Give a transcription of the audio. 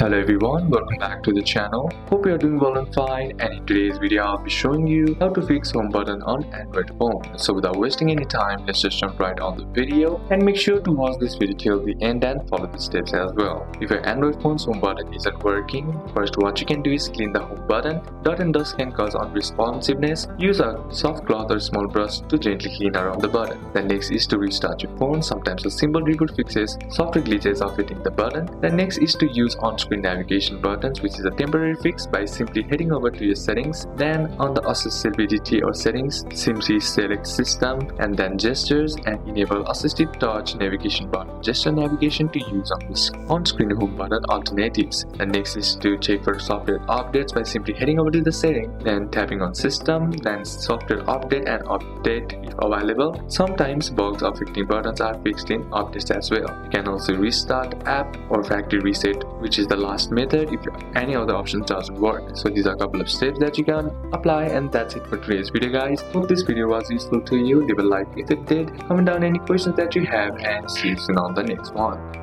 Hello everyone, welcome back to the channel. Hope you are doing well and fine, and in today's video I'll be showing you how to fix home button on Android phone. So without wasting any time, let's just jump right on the video and make sure to watch this video till the end and follow the steps as well. If your Android phone's home button isn't working, first what you can do is clean the home button. Dot and dust can cause unresponsiveness. Use a soft cloth or small brush to gently clean around the button. The next is to restart your phone. Sometimes a simple reboot fixes software glitches of hitting the button. The next is to use on-screen navigation buttons, which is a temporary fix by simply heading over to your settings. Then on the accessibility or settings, simply select system and then gestures and enable assistive touch navigation button gesture navigation to use on this on-screen home button alternatives. The next is to check for software updates by simply heading over to the setting, then tapping on system, then software update and update if available. Sometimes bugs affecting buttons are fixed in updates as well. You can also restart app or factory reset, which is the last method if any other option doesn't work. So these are a couple of steps that you can apply, and that's it for today's video guys. Hope this video was useful to you. Leave a like if it did, comment down any questions that you have, and see you soon on the next one.